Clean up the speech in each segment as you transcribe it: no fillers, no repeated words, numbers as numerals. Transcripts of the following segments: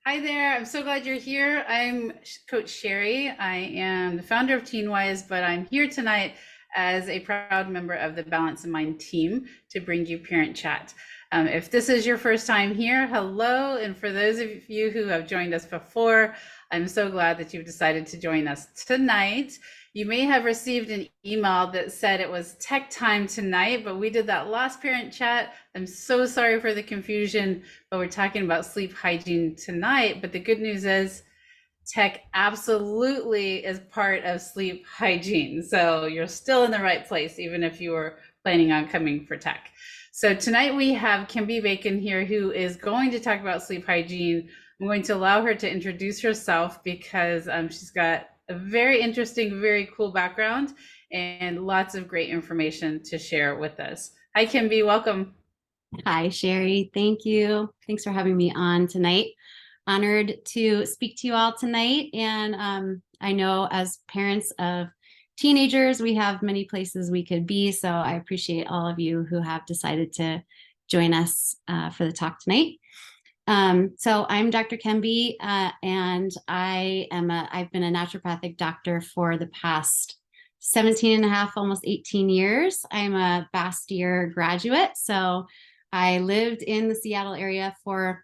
Hi there. I'm so glad you're here. I'm Coach Sherry. I am the founder of TeenWise, but I'm here tonight as a proud member of the Balance of Mind team to bring you Parent Chat. If this is your first time here, hello. And for those of you who have joined us before, I'm so glad that you've decided to join us tonight. You may have received an email that said it was tech time tonight, but we did that last Parent Chat. I'm so sorry for the confusion, but we're talking about sleep hygiene tonight. But the good news is tech absolutely is part of sleep hygiene. So you're still in the right place, even if you were planning on coming for tech. So tonight we have Kimby Bacon here, who is going to talk about sleep hygiene. I'm going to allow her to introduce herself because she's got a very interesting, very cool background and lots of great information to share with us. Hi, Kimby. Welcome. Hi, Sherry. Thank you. Thanks for having me on tonight. Honored to speak to you all tonight. And I know as parents of teenagers, we have many places we could be. So I appreciate all of you who have decided to join us for the talk tonight. So I'm Dr. Kemby, and I've been a naturopathic doctor for the past 17 and a half, almost 18 years. I'm a Bastyr graduate. So I lived in the Seattle area for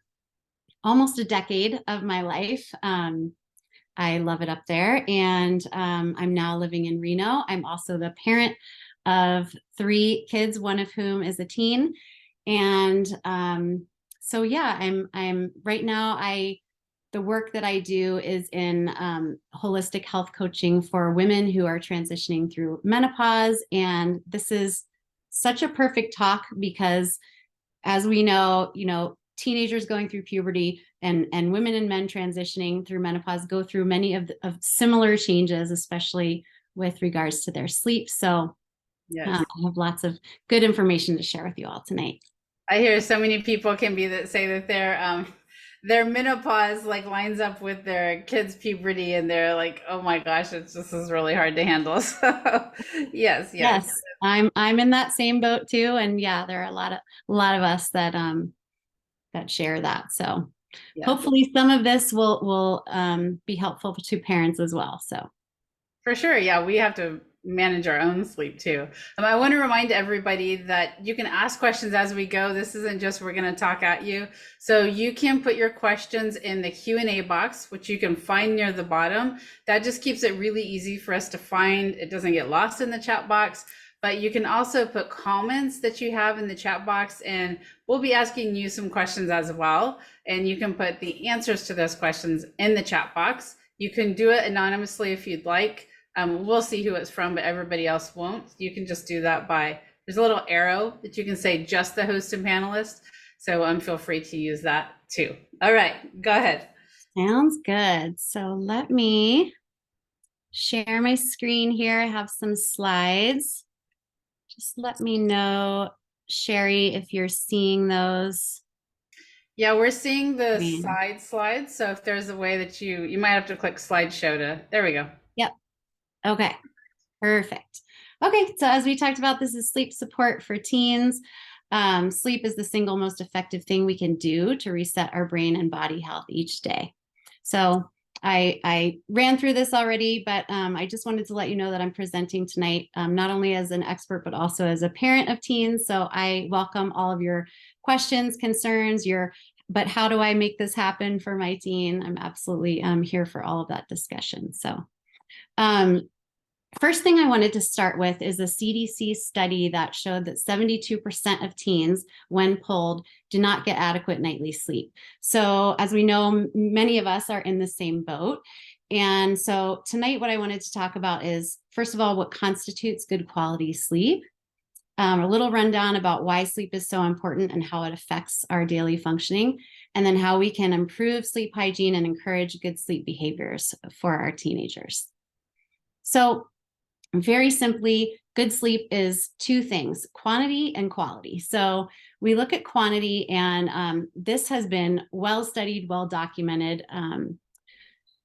almost a decade of my life. I love it up there. And I'm now living in Reno. I'm also the parent of 3 kids, one of whom is a teen. And so yeah, I'm right now, the work that I do is in holistic health coaching for women who are transitioning through menopause. And this is such a perfect talk because as we know, teenagers going through puberty and women and men transitioning through menopause go through many of similar changes, especially with regards to their sleep. So Yes. I have lots of good information to share with you all tonight. I hear so many people can be that say that their menopause like lines up with their kids' puberty and they're like, oh my gosh, this is really hard to handle. So yes, yes. Yes, I'm in that same boat too. And yeah, there are a lot of us that share that. So Yes. hopefully some of this will be helpful to parents as well. So For sure. Yeah, we have to manage our own sleep too. I want to remind everybody that you can ask questions as we go. This isn't just we're going to talk at you. So you can put your questions in the Q&A box, which you can find near the bottom. That just keeps it really easy for us to find. It doesn't get lost in the chat box. But you can also put comments that you have in the chat box, and we'll be asking you some questions as well. And you can put the answers to those questions in the chat box. You can do it anonymously if you'd like. We'll see who it's from, but everybody else won't. You can just do that there's a little arrow that you can say just the host and panelist. So feel free to use that too. All right, go ahead. sounds good. So let me share my screen here. I have some slides. Just let me know, Sherry, if you're seeing those. Yeah, we're seeing the Screen. side slides. So if there's a way that you might have to click slideshow there we go. Yep. Okay. Perfect. Okay. So as we talked about, this is sleep support for teens. Sleep is the single most effective thing we can do to reset our brain and body health each day. So I ran through this already, but I just wanted to let you know that I'm presenting tonight, not only as an expert, but also as a parent of teens. So I welcome all of your questions, concerns, but how do I make this happen for my teen? I'm absolutely here for all of that discussion. So um, first thing I wanted to start with is a CDC study that showed that 72% of teens, when polled, do not get adequate nightly sleep. So, as we know, many of us are in the same boat. And so, tonight, what I wanted to talk about is, first of all, what constitutes good quality sleep, a little rundown about why sleep is so important and how it affects our daily functioning, and then how we can improve sleep hygiene and encourage good sleep behaviors for our teenagers. So, very simply, good sleep is 2 things: quantity and quality. So we look at quantity, and this has been well studied, well documented.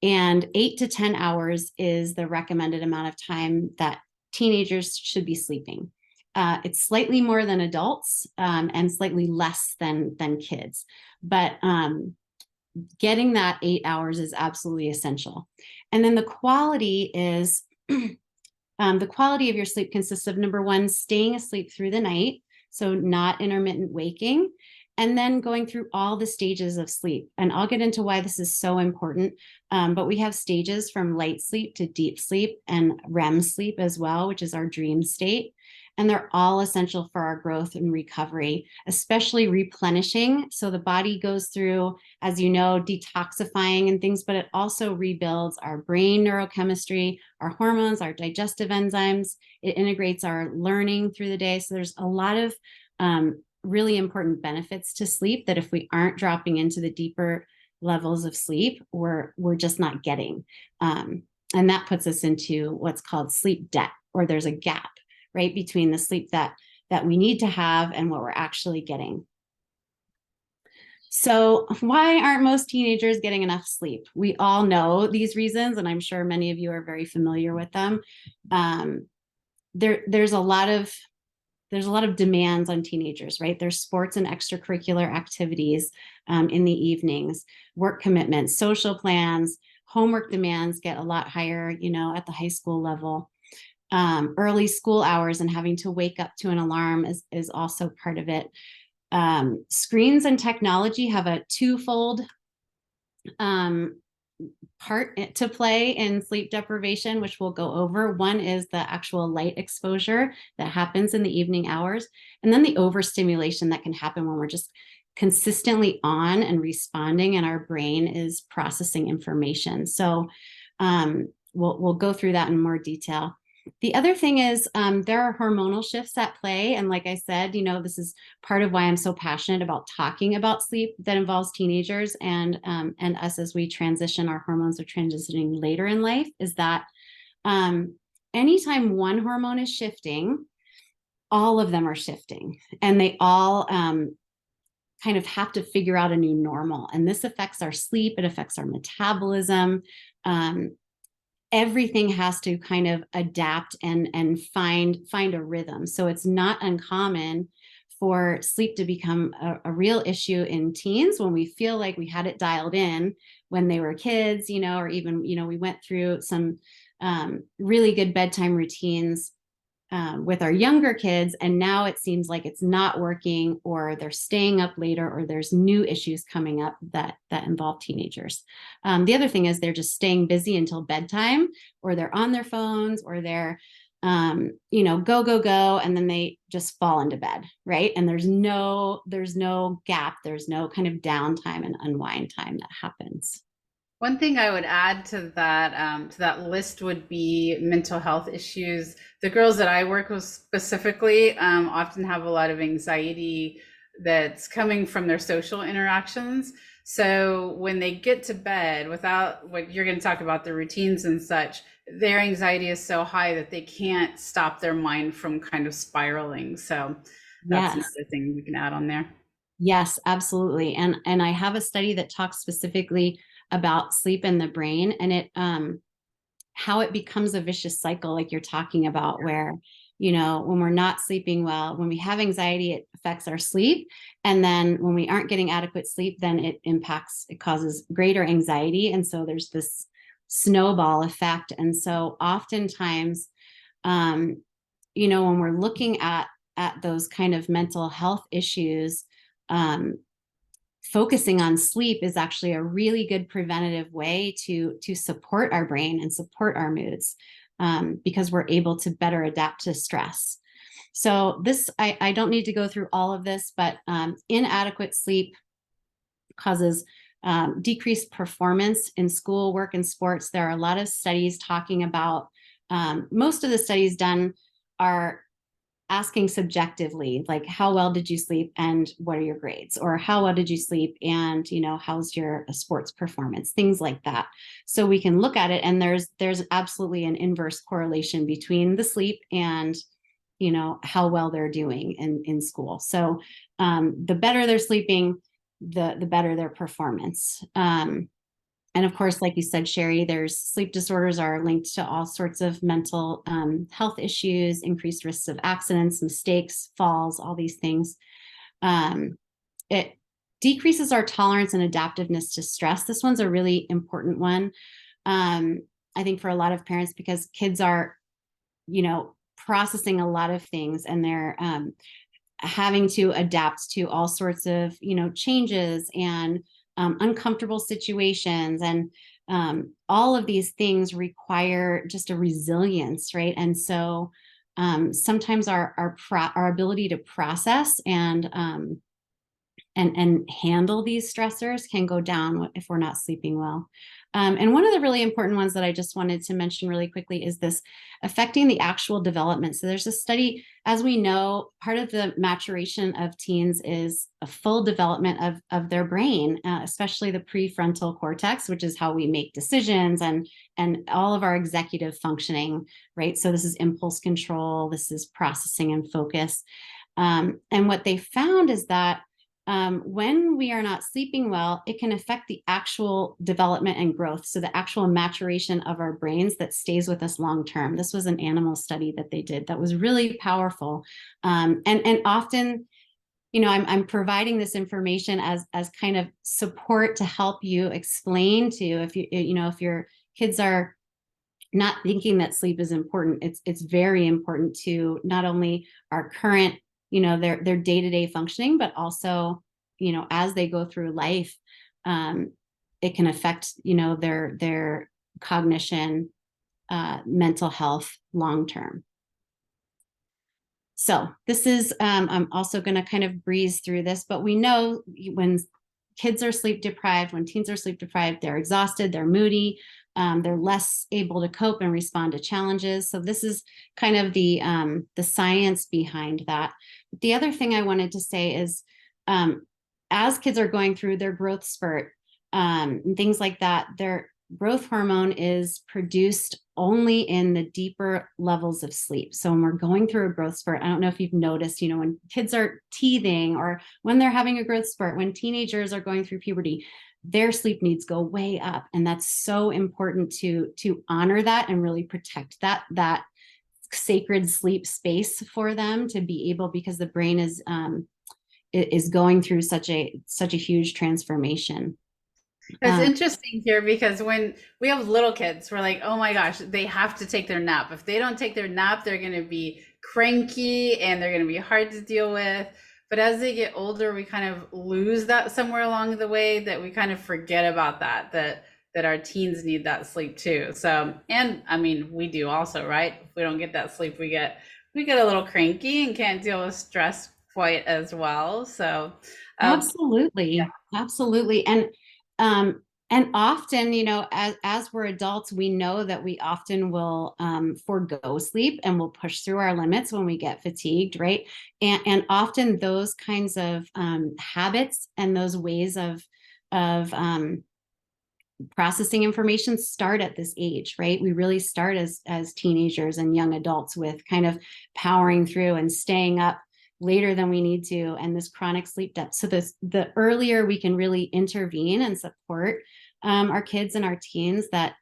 And 8 to 10 hours is the recommended amount of time that teenagers should be sleeping. It's slightly more than adults and slightly less than kids. But getting that 8 hours is absolutely essential. And then the quality is the quality of your sleep consists of, number one, staying asleep through the night, so not intermittent waking, and then going through all the stages of sleep. And I'll get into why this is so important. But we have stages from light sleep to deep sleep and REM sleep as well, which is our dream state. And they're all essential for our growth and recovery, especially replenishing. So the body goes through, as you know, detoxifying and things, but it also rebuilds our brain neurochemistry, our hormones, our digestive enzymes. It integrates our learning through the day. So there's a lot of really important benefits to sleep that if we aren't dropping into the deeper levels of sleep, we're just not getting. And that puts us into what's called sleep debt, or there's a gap, right, between the sleep that we need to have and what we're actually getting. So why aren't most teenagers getting enough sleep? We all know these reasons, and I'm sure many of you are very familiar with them. There's a lot of demands on teenagers, right? There's sports and extracurricular activities in the evenings, work commitments, social plans, homework demands get a lot higher, at the high school level. Early school hours and having to wake up to an alarm is also part of it. Screens and technology have a twofold part to play in sleep deprivation, which we'll go over. One is the actual light exposure that happens in the evening hours, and then the overstimulation that can happen when we're just consistently on and responding and our brain is processing information. So we'll go through that in more detail. The other thing is there are hormonal shifts at play. And like I said, this is part of why I'm so passionate about talking about sleep that involves teenagers and us as we transition. Our hormones are transitioning later in life, is that anytime one hormone is shifting, all of them are shifting, and they all kind of have to figure out a new normal. And this affects our sleep. It affects our metabolism. Everything has to kind of adapt and find a rhythm. So it's not uncommon for sleep to become a real issue in teens when we feel like we had it dialed in when they were kids, or even, we went through some really good bedtime routines with our younger kids, and now it seems like it's not working, or they're staying up later, or there's new issues coming up that involve teenagers. The other thing is they're just staying busy until bedtime, or they're on their phones, or they're go, and then they just fall into bed, right? And there's no gap, there's no kind of downtime and unwind time that happens. One thing I would add to that list would be mental health issues. The girls that I work with specifically often have a lot of anxiety that's coming from their social interactions. So when they get to bed, without what you're going to talk about, the routines and such, their anxiety is so high that they can't stop their mind from kind of spiraling. So that's Yes. another thing we can add on there. Yes, absolutely. And I have a study that talks specifically about sleep in the brain, and it how it becomes a vicious cycle, like you're talking about, where when we're not sleeping well, when we have anxiety, it affects our sleep, and then when we aren't getting adequate sleep, then it causes greater anxiety, and so there's this snowball effect. And so oftentimes when we're looking at those kind of mental health issues, focusing on sleep is actually a really good preventative way to support our brain and support our moods, because we're able to better adapt to stress. So this, I don't need to go through all of this, but inadequate sleep causes decreased performance in school, work, and sports. There are a lot of studies talking about, most of the studies done are asking subjectively, like, how well did you sleep and what are your grades? Or how well did you sleep and, how's your sports performance? Things like that. So we can look at it, and there's absolutely an inverse correlation between the sleep and, how well they're doing in school. So the better they're sleeping, the better their performance. And of course, like you said, Sherry, there's sleep disorders are linked to all sorts of mental health issues, increased risks of accidents, mistakes, falls, all these things. decreases our tolerance and adaptiveness to stress. This one's a really important one. I think for a lot of parents, because kids are, processing a lot of things, and they're having to adapt to all sorts of, changes and uncomfortable situations. And all of these things require just a resilience, right? And so sometimes our ability to process and handle these stressors can go down if we're not sleeping well. And one of the really important ones that I just wanted to mention really quickly is this affecting the actual development. So there's a study, as we know, part of the maturation of teens is a full development of their brain, especially the prefrontal cortex, which is how we make decisions and all of our executive functioning, right? So this is impulse control, this is processing and focus. And what they found is that when we are not sleeping well, it can affect the actual development and growth. So the actual maturation of our brains that stays with us long term. This was an animal study that they did that was really powerful. And often, I'm providing this information as kind of support to help you explain to, if if your kids are not thinking that sleep is important, it's very important to not only our current their day-to-day functioning, but also, as they go through life, it can affect, their cognition, mental health long-term. So this is, I'm also going to kind of breeze through this, but we know when kids are sleep deprived, when teens are sleep deprived, they're exhausted, they're moody, they're less able to cope and respond to challenges. So this is kind of the science behind that. The other thing I wanted to say is, as kids are going through their growth spurt, and things like that, their growth hormone is produced only in the deeper levels of sleep. So when we're going through a growth spurt, I don't know if you've noticed, when kids are teething or when they're having a growth spurt, when teenagers are going through puberty, their sleep needs go way up. And that's so important to honor that and really protect that sacred sleep space for them to be able, because the brain is going through such a huge transformation. It's interesting here because when we have little kids, we're like, oh my gosh, they have to take their nap. If they don't take their nap, they're going to be cranky and they're going to be hard to deal with. But as they get older, we kind of lose that somewhere along the way, that we kind of forget about that our teens need that sleep too. So, and I mean, we do also, right? If we don't get that sleep, we get a little cranky and can't deal with stress quite as well. So, absolutely. Yeah. Absolutely. And often, as we're adults, we know that we often will forego sleep and we'll push through our limits when we get fatigued, right? And often those kinds of habits and those ways of processing information start at this age, right? We really start as teenagers and young adults with kind of powering through and staying up later than we need to, and this chronic sleep debt. So the earlier we can really intervene and support our kids and our teens, that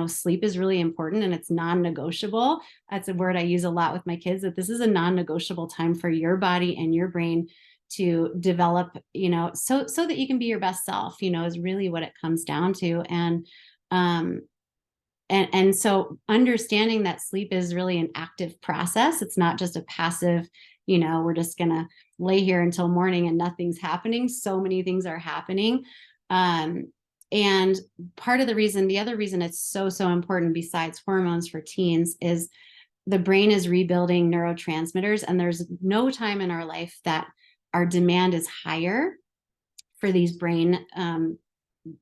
sleep is really important and it's non-negotiable. That's a word I use a lot with my kids, that this is a non-negotiable time for your body and your brain to develop, so that you can be your best self, is really what it comes down to. And so understanding that sleep is really an active process. It's not just a passive, we're just going to lay here until morning and nothing's happening. So many things are happening. And the other reason it's so important besides hormones for teens is the brain is rebuilding neurotransmitters. And there's no time in our life that our demand is higher for these brain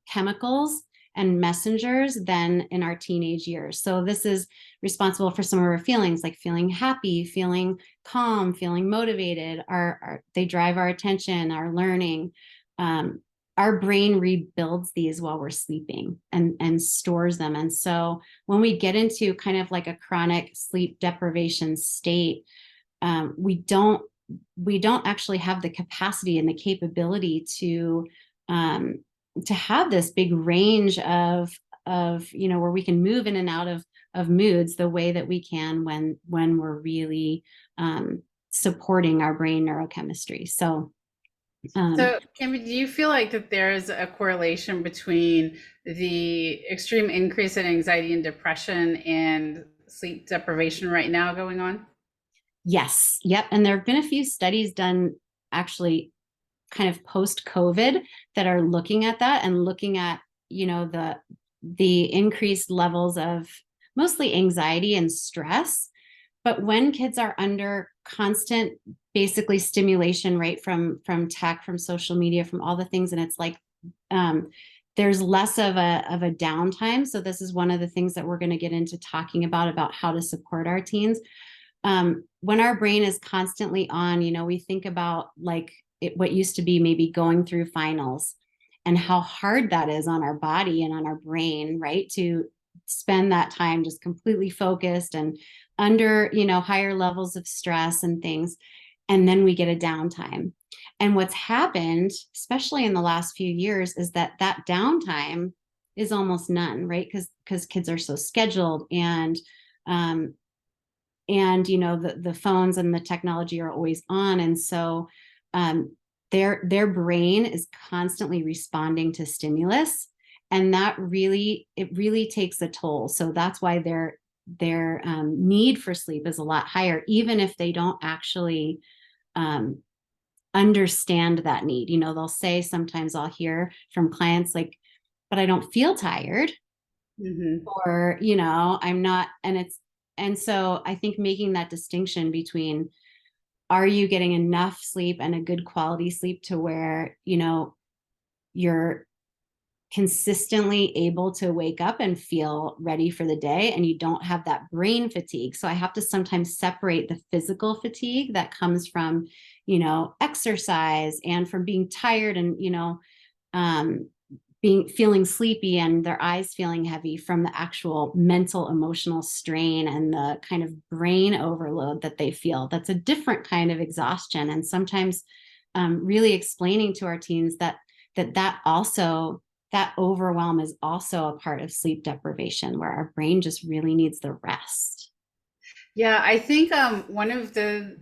chemicals and messengers than in our teenage years. So this is responsible for some of our feelings, like feeling happy, feeling calm, feeling motivated. They drive our attention, our learning. Our brain rebuilds these while we're sleeping and stores them. And so when we get into kind of like a chronic sleep deprivation state, we don't actually have the capacity and the capability to have this big range of where we can move in and out of moods the way that we can when we're really supporting our brain neurochemistry. So Um, So, Kimmy, do you feel like that there's a correlation between the extreme increase in anxiety and depression and sleep deprivation right now going on? yes, yep. And there have been a few studies done actually kind of post COVID that are looking at that and looking at, the increased levels of mostly anxiety and stress. But when kids are under constant basically stimulation, right, from tech, from social media, from all the things, and it's like um, there's less of a downtime. So this is one of the things that we're going to get into talking about how to support our teens. When our brain is constantly on, we think about like what used to be maybe going through finals and how hard that is on our body and on our brain, right? To spend that time just completely focused and under, higher levels of stress and things. And then we get a downtime. And what's happened, especially in the last few years, is that downtime is almost none, right? Because kids are so scheduled um, and the phones and the technology are always on, and so um, their brain is constantly responding to stimulus, and it really takes a toll. So that's why their need for sleep is a lot higher, even if they don't actually um, understand that need. They'll say, sometimes I'll hear from clients like, but I don't feel tired, Mm-hmm. or I'm not. And so I think making that distinction between, are you getting enough sleep and a good quality sleep to where you're consistently able to wake up and feel ready for the day, and you don't have that brain fatigue. So I have to sometimes separate the physical fatigue that comes from exercise and from being tired, and um, feeling sleepy and their eyes feeling heavy, from the actual mental emotional strain and the kind of brain overload that they feel. That's a different kind of exhaustion. And sometimes really explaining to our teens that also, that overwhelm is also a part of sleep deprivation, where our brain just really needs the rest. Yeah, I think one of the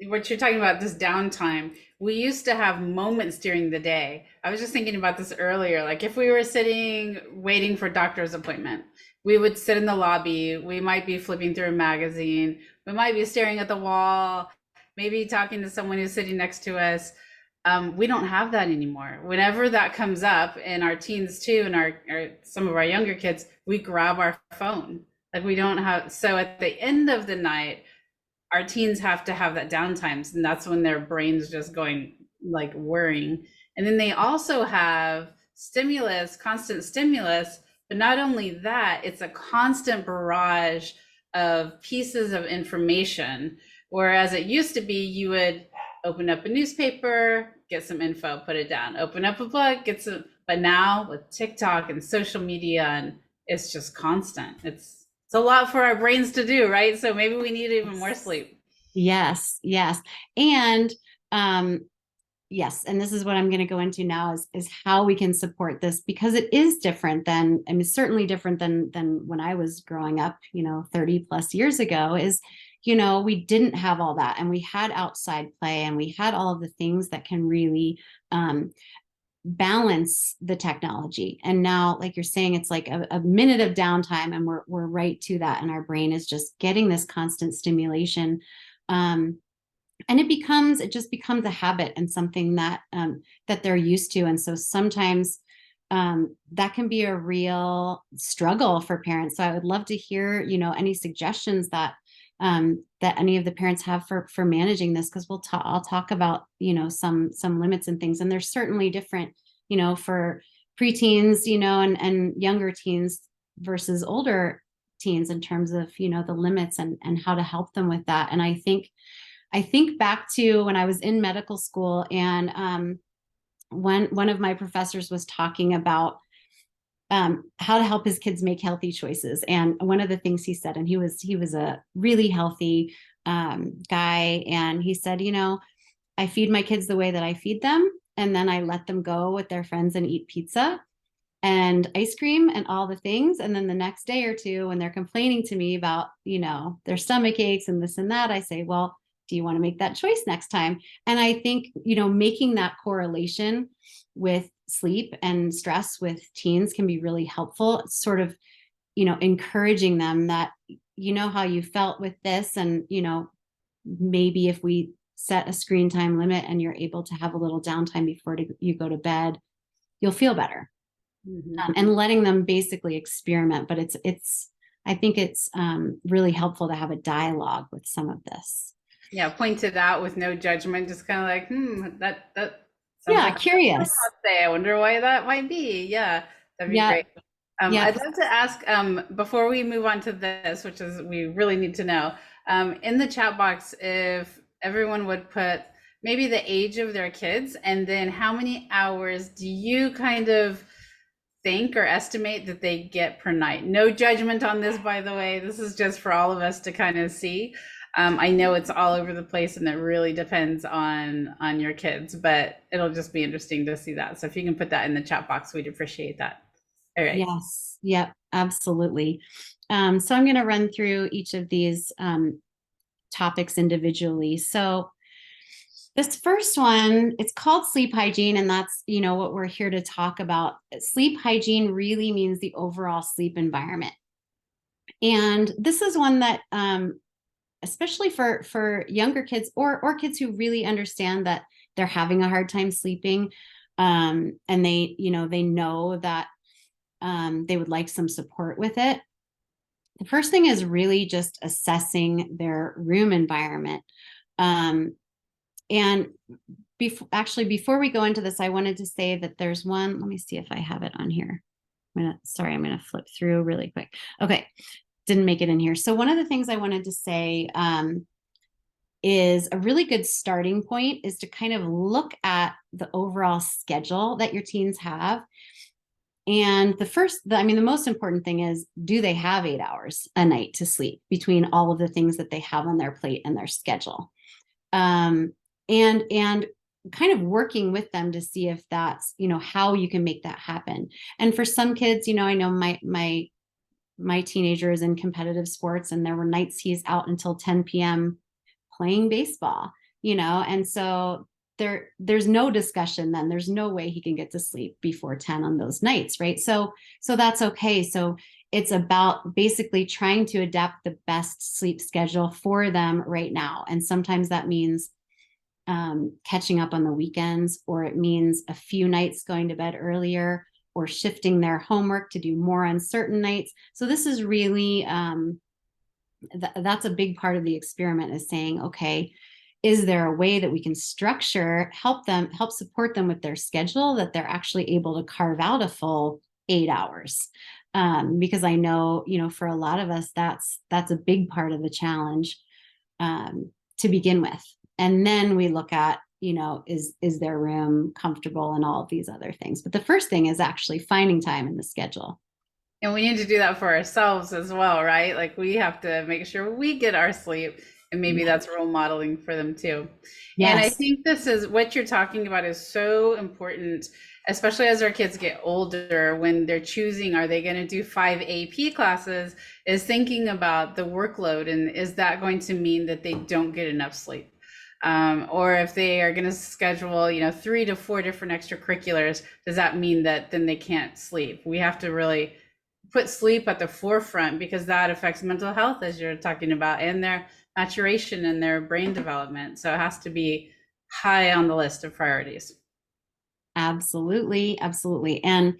what you're talking about, this downtime, we used to have moments during the day. I was just thinking about this earlier. Like if we were sitting waiting for a doctor's appointment, we would sit in the lobby. We might be flipping through a magazine. We might be staring at the wall, maybe talking to someone who's sitting next to us. We don't have that anymore. Whenever that comes up, and our teens too, and our some of our younger kids, we grab our phone. Like we don't have. So at the end of the night, our teens have to have that downtimes, and that's when their brains just going like whirring. And then they also have stimulus, constant stimulus, but not only that, it's a constant barrage of pieces of information. Whereas it used to be, you would open up a newspaper, get some info, put it down, open up a book, get some. But now with TikTok and social media, and it's just constant. It's a lot for our brains to do, right? So maybe we need even more sleep. Yes, yes. And um, yes, and this is what I'm going to go into now, is how we can support this, because it is different than, I mean, certainly different than when I was growing up, 30 plus years ago. Is we didn't have all that, and we had outside play, and we had all of the things that can really balance the technology. And now, like you're saying, it's like a minute of downtime, and we're right to that, and our brain is just getting this constant stimulation. And it just becomes a habit and something that they're used to. And so sometimes that can be a real struggle for parents. So I would love to hear any suggestions that any of the parents have for managing this, because I'll talk about some limits and things, and there's certainly different for preteens and younger teens versus older teens, in terms of the limits and how to help them with that. And I think back to when I was in medical school, and one of my professors was talking about how to help his kids make healthy choices. And one of the things he said, and he was a really healthy guy, and he said, I feed my kids the way that I feed them, and then I let them go with their friends and eat pizza and ice cream and all the things. And then the next day or two, when they're complaining to me about, their stomach aches and this and that, I say, well, Do you want to make that choice next time? And I think, making that correlation with sleep and stress with teens can be really helpful. It's sort of, encouraging them that, how you felt with this. And, maybe if we set a screen time limit and you're able to have a little downtime before you go to bed, you'll feel better. And letting them basically experiment. But I think it's really helpful to have a dialogue with some of this. Yeah, pointed out with no judgment, just kind of like, that sounds Yeah, like curious. I wonder why that might be. Yeah, that'd be great. I'd love to ask, before we move on to this, which is we really need to know, in the chat box, if everyone would put maybe the age of their kids and then how many hours do you kind of think or estimate that they get per night? No judgment on this, by the way. This is just for all of us to kind of see. I know it's all over the place and it really depends on your kids, but it'll just be interesting to see that. So if you can put that in the chat box, we'd appreciate that. All right. Yes. Yep. Absolutely. So I'm going to run through each of these topics individually. So this first one, it's called sleep hygiene, and that's, what we're here to talk about. Sleep hygiene really means the overall sleep environment. And this is one that, especially for younger kids or kids who really understand that they're having a hard time sleeping, and they know that they would like some support with it. The first thing is really just assessing their room environment. And before we go into this, I wanted to say that there's one, let me see if I have it on here. I'm going to flip through really quick. Okay. Didn't make it in here. So one of the things I wanted to say is a really good starting point is to kind of look at the overall schedule that your teens have. And the most important thing is, do they have 8 hours a night to sleep between all of the things that they have on their plate and their schedule? And kind of working with them to see if that's, how you can make that happen. And for some kids, I know my teenager is in competitive sports, and there were nights he's out until 10 p.m. playing baseball, and so there's no discussion then. There's no way he can get to sleep before 10 on those nights, right? So that's okay. So it's about basically trying to adapt the best sleep schedule for them right now. And sometimes that means catching up on the weekends, or it means a few nights going to bed earlier, or shifting their homework to do more on certain nights. So this is really, that's a big part of the experiment, is saying, okay, is there a way that we can help support them with their schedule, that they're actually able to carve out a full 8 hours? Because I know, for a lot of us, that's a big part of the challenge to begin with. And then we look at, is their room comfortable and all of these other things. But the first thing is actually finding time in the schedule. And we need to do that for ourselves as well, right? Like we have to make sure we get our sleep, and maybe that's role modeling for them too. Yes. And I think this is what you're talking about is so important, especially as our kids get older, when they're choosing, are they going to do 5 AP classes, is thinking about the workload. And is that going to mean that they don't get enough sleep? Or if they are going to schedule, 3 to 4 different extracurriculars, does that mean that then they can't sleep? We have to really put sleep at the forefront, because that affects mental health, as you're talking about, and their maturation and their brain development. So it has to be high on the list of priorities. Absolutely. Absolutely. And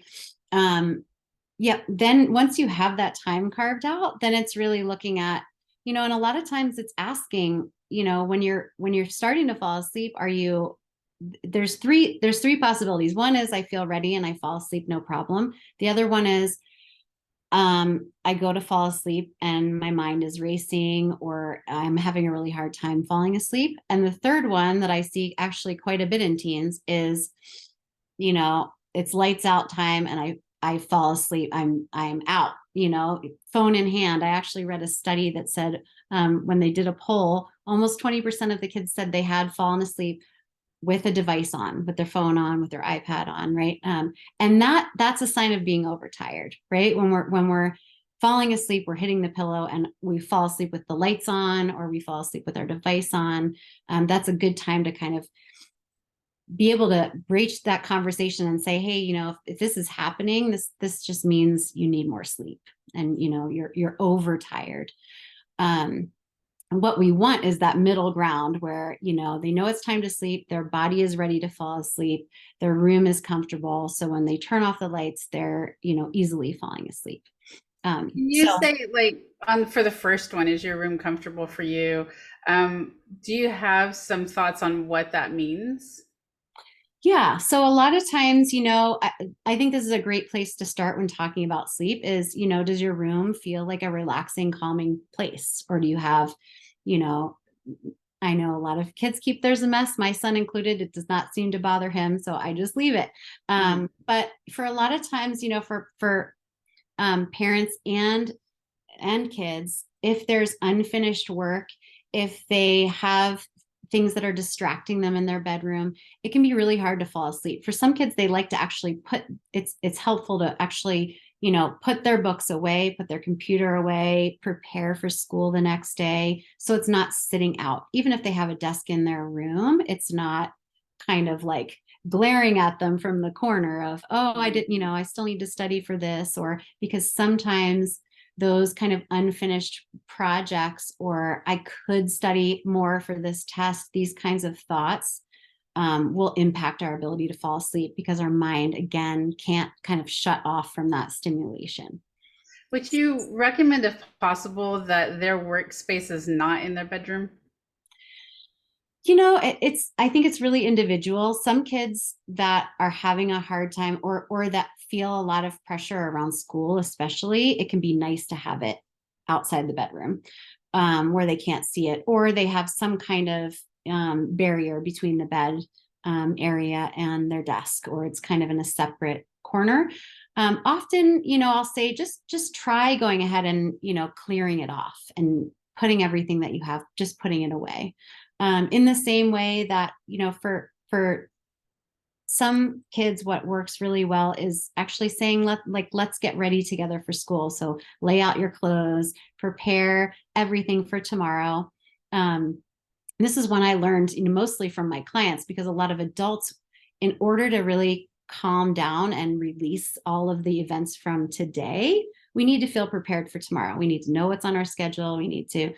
then once you have that time carved out, then it's really looking at, and a lot of times it's asking, when you're starting to fall asleep, there's three possibilities. One is I feel ready and I fall asleep, no problem. The other one is I go to fall asleep and my mind is racing, or I'm having a really hard time falling asleep. And the third one that I see actually quite a bit in teens is, it's lights out time and I fall asleep. I'm out, phone in hand. I actually read a study that said when they did a poll, almost 20% of the kids said they had fallen asleep with a device on, with their phone on, with their iPad on, right? And that's a sign of being overtired, right? When we're falling asleep, we're hitting the pillow and we fall asleep with the lights on, or we fall asleep with our device on, that's a good time to kind of be able to breach that conversation and say, hey, if this is happening, this just means you need more sleep, and you're overtired. And what we want is that middle ground where they know it's time to sleep, their body is ready to fall asleep, their room is comfortable, so when they turn off the lights, they're easily falling asleep. Can you So say, like, for the first one, is your room comfortable for you? Do you have some thoughts on what that means? yeah, so a lot of times, I think this is a great place to start when talking about sleep is, does your room feel like a relaxing, calming place? Or do you have, you know, I know a lot of kids keep theirs a mess, my son included. It does not seem to bother him, so I just leave it. Mhm. But for a lot of times, for parents and kids, if there's unfinished work, if they have things that are distracting them in their bedroom, it can be really hard to fall asleep. For some kids, they like to actually it's helpful to actually, put their books away, put their computer away, prepare for school the next day. So it's not sitting out. Even if they have a desk in their room, it's not kind of like glaring at them from the corner of, oh, I didn't, I still need to study for this, or because sometimes those kind of unfinished projects, or I could study more for this test, these kinds of thoughts will impact our ability to fall asleep because our mind, again, can't kind of shut off from that stimulation. Would you recommend, if possible, that their workspace is not in their bedroom? I think it's really individual. Some kids that are having a hard time, or that feel a lot of pressure around school, especially, it can be nice to have it outside the bedroom, where they can't see it, or they have some kind of barrier between the bed area and their desk, or it's kind of in a separate corner. Often, I'll say just try going ahead and clearing it off and putting everything that you have, just putting it away. In the same way that, for some kids, what works really well is actually saying, let's get ready together for school. So lay out your clothes, prepare everything for tomorrow. This is one I learned, mostly from my clients, because a lot of adults, in order to really calm down and release all of the events from today, we need to feel prepared for tomorrow. We need to know what's on our schedule. We need to,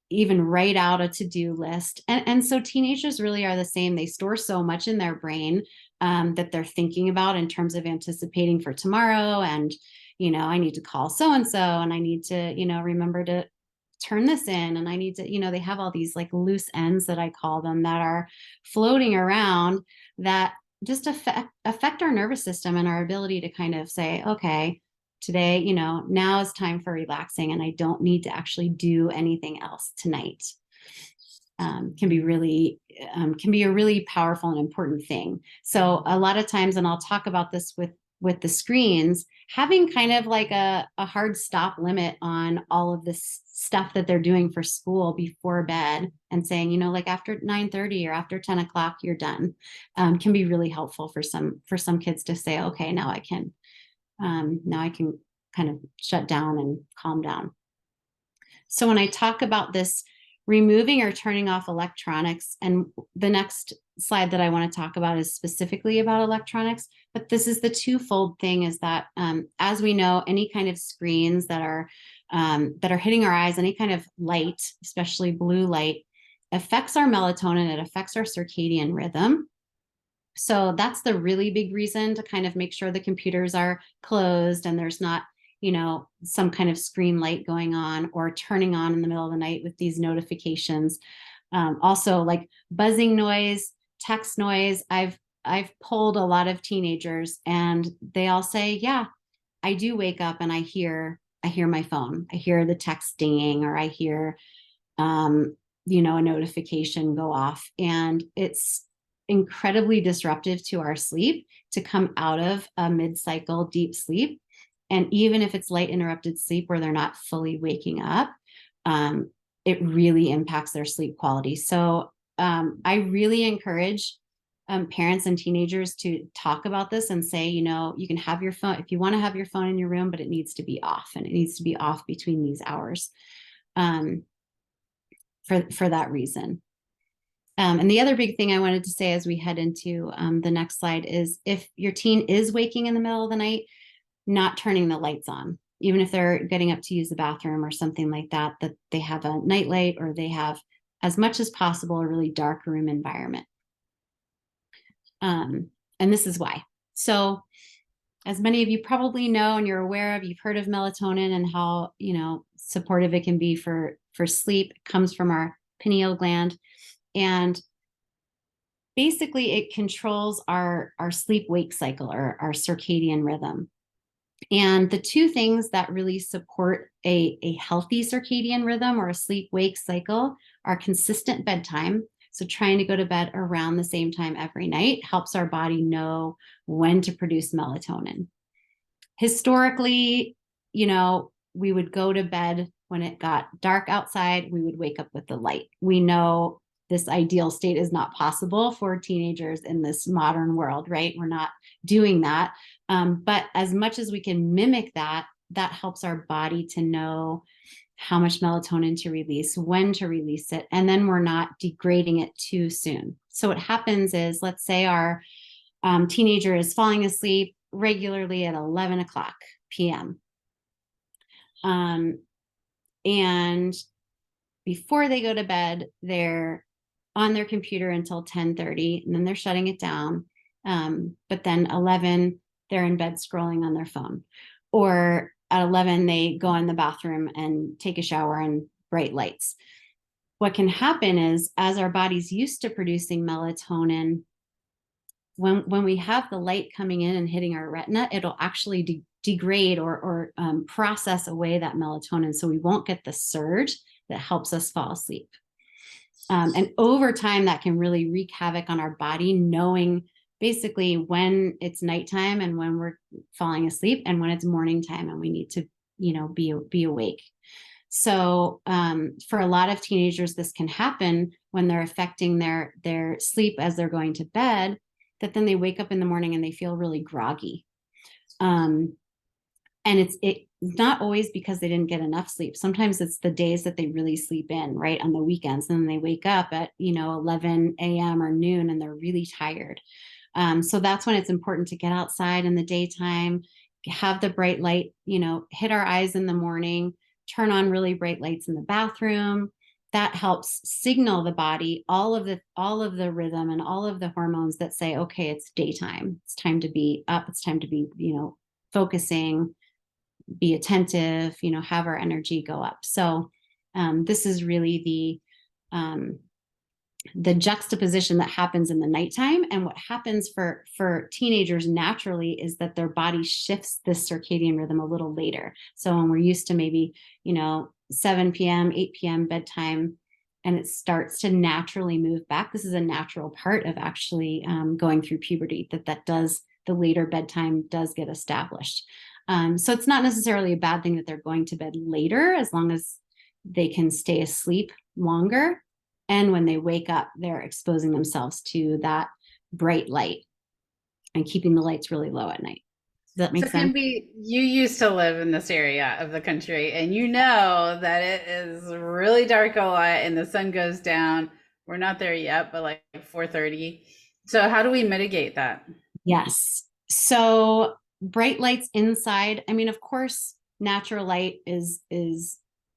even write out a to-do list. And so teenagers really are the same. They store so much in their brain that they're thinking about in terms of anticipating for tomorrow. And, I need to call so-and-so, and I need to, remember to turn this in. And I need to, they have all these like loose ends that I call them, that are floating around, that just affect our nervous system and our ability to kind of say, okay, today, now is time for relaxing, and I don't need to actually do anything else tonight. Can be a really powerful and important thing. So a lot of times, and I'll talk about this with the screens, having kind of like a hard stop limit on all of this stuff that they're doing for school before bed, and saying, like after 9:30 or after 10 o'clock, you're done, can be really helpful for some kids to say, okay, now I can kind of shut down and calm down. So when I talk about this, removing or turning off electronics, and the next slide that I want to talk about is specifically about electronics, but this is the twofold thing, is that as we know, any kind of screens that are hitting our eyes, any kind of light, especially blue light, affects our melatonin, it affects our circadian rhythm. So that's the really big reason to kind of make sure the computers are closed and there's not, some kind of screen light going on or turning on in the middle of the night with these notifications. Also, like buzzing noise, text noise. I've polled a lot of teenagers, and they all say, yeah, I do wake up and I hear my phone. I hear the text dinging, or I hear a notification go off, and it's incredibly disruptive to our sleep to come out of a mid-cycle deep sleep. And even if it's light interrupted sleep where they're not fully waking up, it really impacts their sleep quality. So I really encourage parents and teenagers to talk about this and say, you know, you can have your phone if you want to have your phone in your room, but it needs to be off, and it needs to be off between these hours, for that reason. And the other big thing I wanted to say as we head into the next slide is, if your teen is waking in the middle of the night, not turning the lights on, even if they're getting up to use the bathroom or something like that, that they have a night light, or they have, as much as possible, a really dark room environment. And this is why. So, as many of you probably know and you're aware of, you've heard of melatonin and how, you know, supportive it can be for sleep. It comes from our pineal gland, and basically it controls our sleep wake cycle, or our circadian rhythm. And the two things that really support a healthy circadian rhythm or a sleep wake cycle are consistent bedtime. So trying to go to bed around the same time every night helps our body know when to produce melatonin. Historically, you know, we would go to bed when it got dark outside, we would wake up with the light. We know this ideal state is not possible for teenagers in this modern world, right? We're not doing that. But as much as we can mimic that, that helps our body to know how much melatonin to release, when to release it, and then we're not degrading it too soon. So what happens is, let's say our teenager is falling asleep regularly at 11 o'clock p.m. And before they go to bed, they're on their computer until 10:30, and then they're shutting it down. But then 11, they're in bed scrolling on their phone. Or at 11, they go in the bathroom and take a shower and bright lights. What can happen is, as our body's used to producing melatonin, when we have the light coming in and hitting our retina, it'll actually degrade or process away that melatonin. So we won't get the surge that helps us fall asleep. And over time, that can really wreak havoc on our body, knowing basically when it's nighttime and when we're falling asleep, and when it's morning time and we need to, you know, be awake. So for a lot of teenagers, this can happen when they're affecting their sleep as they're going to bed, that then they wake up in the morning and they feel really groggy. And it's not always because they didn't get enough sleep. Sometimes it's the days that they really sleep in, right, on the weekends, and then they wake up at, you know, 11 a.m. or noon and they're really tired. So that's when it's important to get outside in the daytime, have the bright light, you know, hit our eyes in the morning, turn on really bright lights in the bathroom. That helps signal the body all of the rhythm and all of the hormones that say, okay, it's daytime. It's time to be up. It's time to be, you know, focusing, be attentive, you know, have our energy go up. So this is really the juxtaposition that happens in the nighttime. And what happens for teenagers naturally is that their body shifts this circadian rhythm a little later. So when we're used to maybe, you know, 7 p.m., 8 p.m. bedtime, and it starts to naturally move back. This is a natural part of actually going through puberty, the later bedtime does get established. So it's not necessarily a bad thing that they're going to bed later, as long as they can stay asleep longer. And when they wake up, they're exposing themselves to that bright light and keeping the lights really low at night. Does that make sense? Kimby, you used to live in this area of the country, and you know that it is really dark a lot and the sun goes down. We're not there yet, but like 4:30. So how do we mitigate that? Yes. So bright lights inside. I mean, of course, natural light is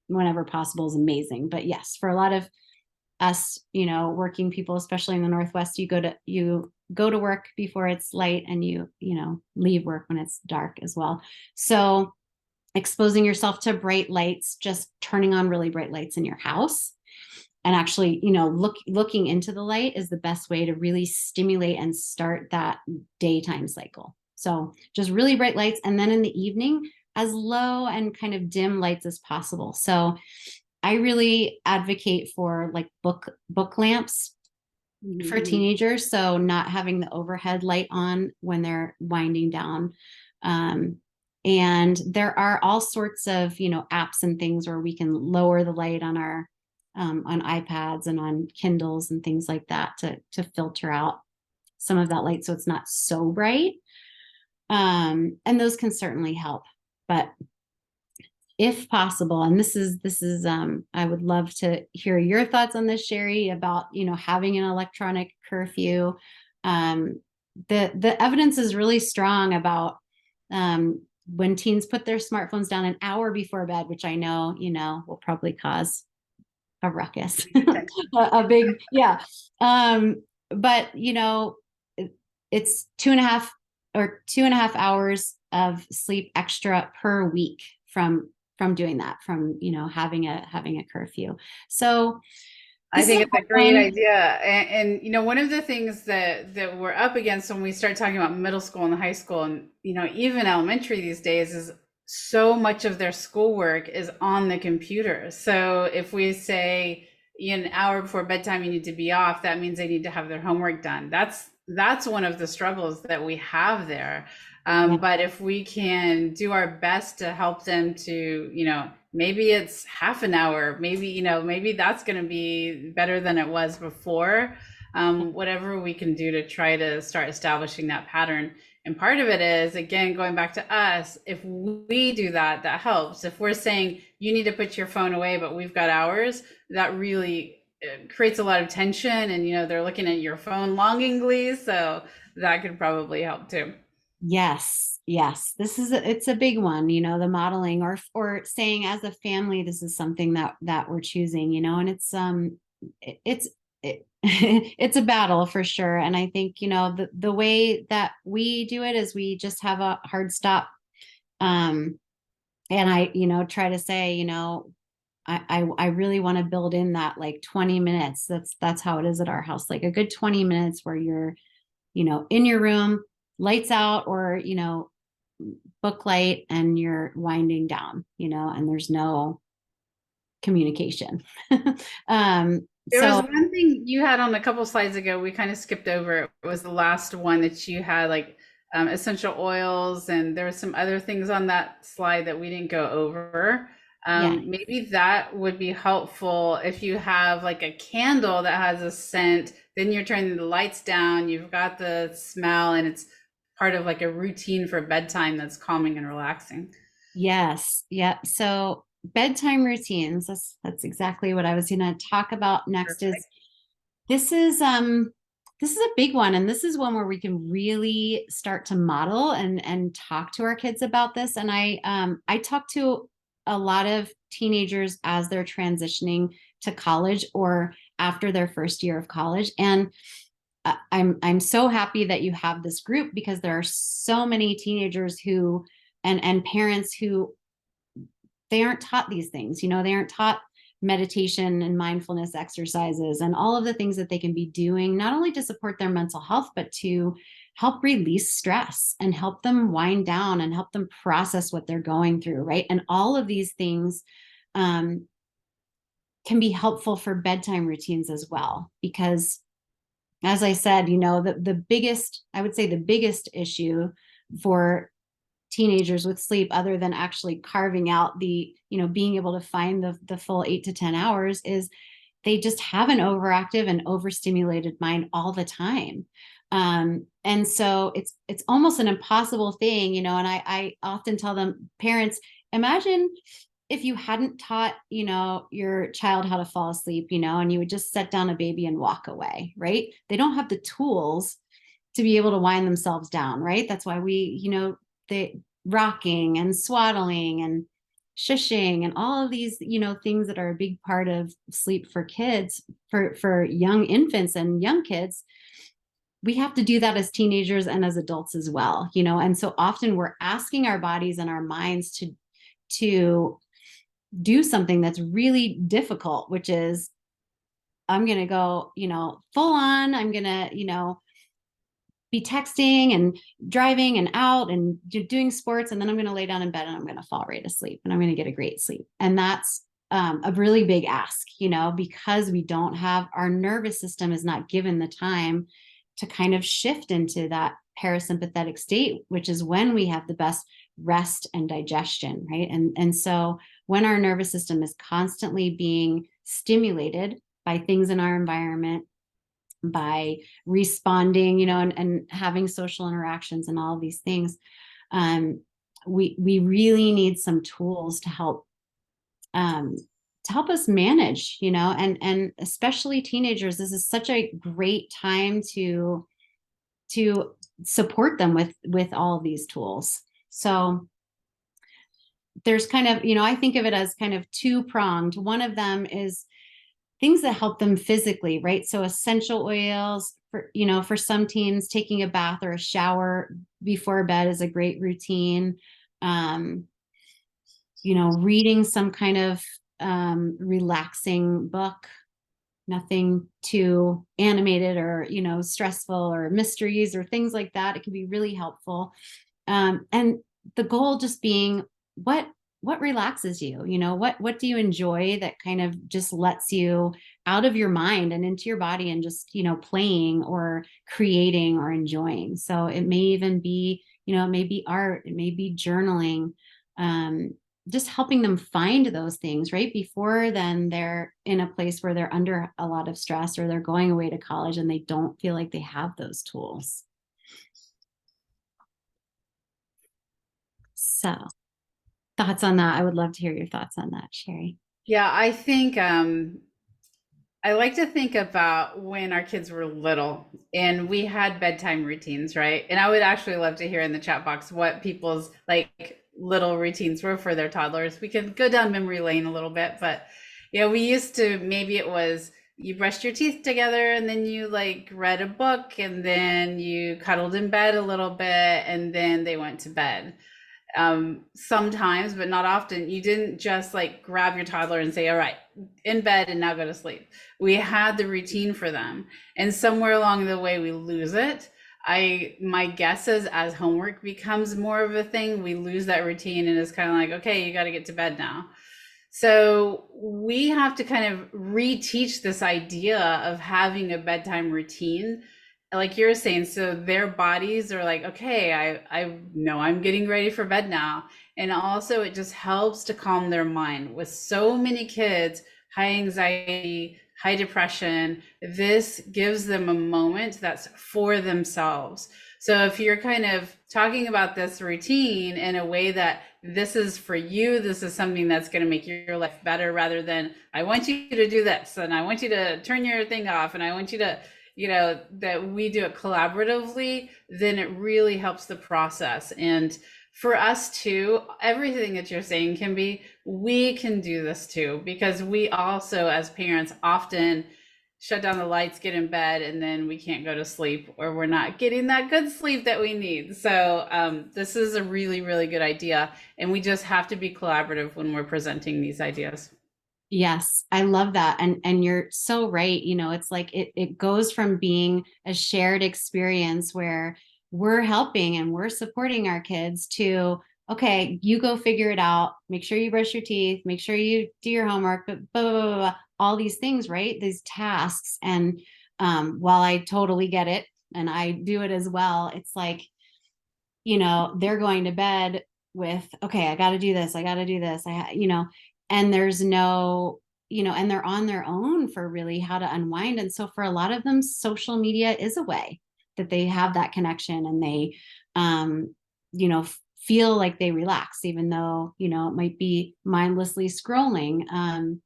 whenever possible is amazing. But yes, for a lot of us, you know, working people, especially in the Northwest, you go to work before it's light, and you know, leave work when it's dark as well. So exposing yourself to bright lights, just turning on really bright lights in your house, and actually, you know, looking into the light is the best way to really stimulate and start that daytime cycle. So just really bright lights, and then in the evening, as low and kind of dim lights as possible. So I really advocate for like book lamps for teenagers. So not having the overhead light on when they're winding down. And there are all sorts of, you know, apps and things where we can lower the light on our on iPads and on Kindles and things like that to filter out some of that light so it's not so bright. And those can certainly help. But if possible, and this is I would love to hear your thoughts on this, Sherry, about, having an electronic curfew. The evidence is really strong about when teens put their smartphones down an hour before bed, which I know, will probably cause a ruckus, a big, yeah. But it's 2.5 hours of sleep extra per week from doing that, from having a curfew. So I think it's a great idea. And one of the things that we're up against when we start talking about middle school and high school and, even elementary these days is so much of their schoolwork is on the computer. So if we say an hour before bedtime, you need to be off, that means they need to have their homework done. That's one of the struggles that we have there. But if we can do our best to help them to, maybe it's half an hour, maybe that's going to be better than it was before. Whatever we can do to try to start establishing that pattern. And part of it is, again, going back to us, if we do that, that helps. If we're saying you need to put your phone away, but we've got hours, that really creates a lot of tension, and they're looking at your phone longingly. So that could probably help too. Yes. It's a big one, the modeling or saying as a family, this is something that we're choosing, and it's a battle for sure. And I think, the way that we do it is we just have a hard stop. And I, try to say, I really want to build in that like 20 minutes. That's how it is at our house. Like a good 20 minutes where you're, in your room, lights out, or, book light, and you're winding down, and there's no communication. There was one thing you had on a couple slides ago, we kind of skipped over. It was the last one that you had, like essential oils, and there were some other things on that slide that we didn't go over. Maybe that would be helpful if you have like a candle that has a scent, then you're turning the lights down, you've got the smell, and it's part of like a routine for bedtime that's calming and relaxing. Yes. Yep. So bedtime routines, that's exactly what I was going to talk about next. Perfect. This is a big one, and this is one where we can really start to model and talk to our kids about this. And I talk to a lot of teenagers as they're transitioning to college or after their first year of college. And I'm so happy that you have this group, because there are so many teenagers who and parents who they aren't taught these things. They aren't taught meditation and mindfulness exercises and all of the things that they can be doing, not only to support their mental health, but to help release stress and help them wind down and help them process what they're going through, right? And all of these things can be helpful for bedtime routines as well, because as I said, the biggest, I would say the biggest issue for teenagers with sleep, other than actually carving out the, being able to find the full 8 to 10 hours, is they just have an overactive and overstimulated mind all the time. And so it's almost an impossible thing, and I often tell them, parents, imagine if you hadn't taught, your child how to fall asleep, and you would just set down a baby and walk away, right? They don't have the tools to be able to wind themselves down, right? That's why we, the rocking and swaddling and shushing and all of these, things that are a big part of sleep for kids, for young infants and young kids. We have to do that as teenagers and as adults as well, and so often we're asking our bodies and our minds to do something that's really difficult, which is, I'm going to go, full on, I'm going to, be texting and driving and out and doing sports. And then I'm going to lay down in bed and I'm going to fall right asleep and I'm going to get a great sleep. And that's a really big ask, because we don't have, our nervous system is not given the time to kind of shift into that parasympathetic state, which is when we have the best rest and digestion, right? And so when our nervous system is constantly being stimulated by things in our environment, by responding, and having social interactions and all of these things. We really need some tools to help us manage, and especially teenagers. This is such a great time to support them with all of these tools. So there's kind of, I think of it as kind of two-pronged. One of them is things that help them physically, right? So essential oils for some teens, taking a bath or a shower before bed is a great routine. Reading some kind of relaxing book, nothing too animated or, stressful, or mysteries or things like that. It can be really helpful. And the goal just being what relaxes you, what do you enjoy that kind of just lets you out of your mind and into your body and just, playing or creating or enjoying. So it may even be, it may be art, it may be journaling, just helping them find those things right before then they're in a place where they're under a lot of stress, or they're going away to college and they don't feel like they have those tools. So thoughts on that? I would love to hear your thoughts on that, Sherry. Yeah, I think I like to think about when our kids were little and we had bedtime routines, right? And I would actually love to hear in the chat box what people's like little routines were for their toddlers. We can go down memory lane a little bit, but we used to, maybe it was you brushed your teeth together and then you like read a book and then you cuddled in bed a little bit and then they went to bed. Sometimes, but not often, you didn't just like grab your toddler and say, all right, in bed and now go to sleep. We had the routine for them. And somewhere along the way, we lose it. My guess is as homework becomes more of a thing, we lose that routine and it's kind of like, okay, you got to get to bed now. So we have to kind of reteach this idea of having a bedtime routine, like you're saying, so their bodies are like, okay, I know I'm getting ready for bed now. And also it just helps to calm their mind. With so many kids, high anxiety, high depression, this gives them a moment that's for themselves. So if you're kind of talking about this routine in a way that this is for you, this is something that's going to make your life better, rather than I want you to do this and I want you to turn your thing off and I want you to, that we do it collaboratively, then it really helps the process. And for us too, everything that you're saying can be, we can do this too, because we also as parents often shut down the lights, get in bed, and then we can't go to sleep, or we're not getting that good sleep that we need. So this is a really, really good idea. And we just have to be collaborative when we're presenting these ideas. Yes, I love that. And you're so right. It's like it goes from being a shared experience where we're helping and we're supporting our kids to, okay, you go figure it out. Make sure you brush your teeth, make sure you do your homework, but blah, blah, blah, blah, all these things, right? These tasks. And while I totally get it and I do it as well, it's like, they're going to bed with, okay, I got to do this. I got to do this. And there's no, and they're on their own for really how to unwind. And so for a lot of them, social media is a way that they have that connection and they, feel like they relax, even though, it might be mindlessly scrolling.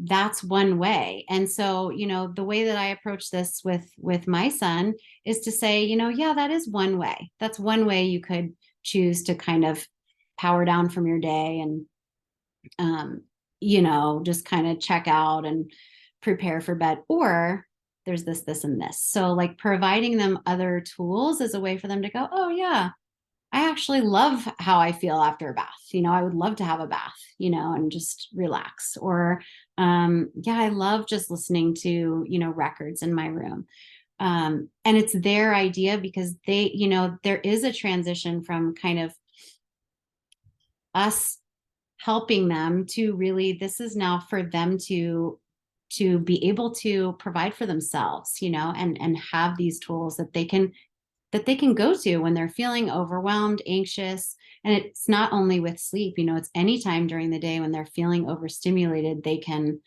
That's one way. And so, the way that I approach this with my son is to say, yeah, that is one way. That's one way you could choose to kind of power down from your day and, just kind of check out and prepare for bed. Or there's this, and this. So like providing them other tools is a way for them to go, oh yeah, I actually love how I feel after a bath. I would love to have a bath, and just relax. Or, yeah, I love just listening to, records in my room. And it's their idea because they, there is a transition from kind of us helping them to really, this is now for them to be able to provide for themselves, and have these tools that they can go to when they're feeling overwhelmed, anxious. And it's not only with sleep, it's anytime during the day when they're feeling overstimulated, they can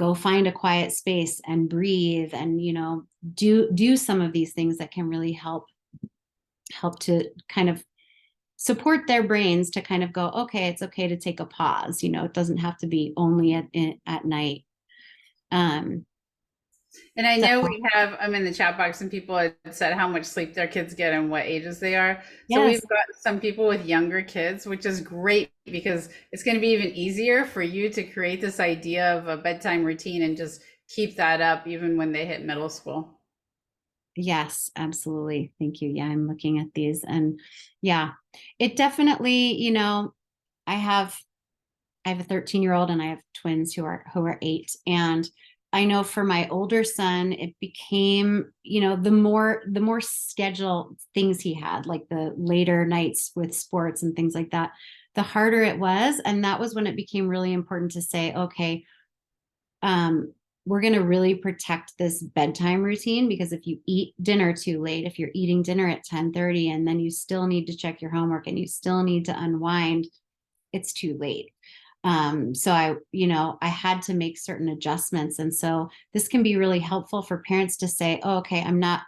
go find a quiet space and breathe and, do some of these things that can really help to kind of support their brains to kind of go, okay, it's okay to take a pause. It doesn't have to be only at night. And I So know I'm in the chat box and people had said how much sleep their kids get and what ages they are. So yes, we've got some people with younger kids, which is great because it's going to be even easier for you to create this idea of a bedtime routine and just keep that up even when they hit middle school. yes, absolutely. Thank you. Yeah, I'm looking at these and yeah, it definitely, I have a 13-year-old and I have twins who are 8. And I know for my older son, it became, the more scheduled things he had, like the later nights with sports and things like that, the harder it was. And that was when it became really important to say, okay, we're going to really protect this bedtime routine, because if you eat dinner too late, if you're eating dinner at 10:30 and then you still need to check your homework and you still need to unwind, it's too late. So I had to make certain adjustments. And so this can be really helpful for parents to say, oh, okay, I'm not,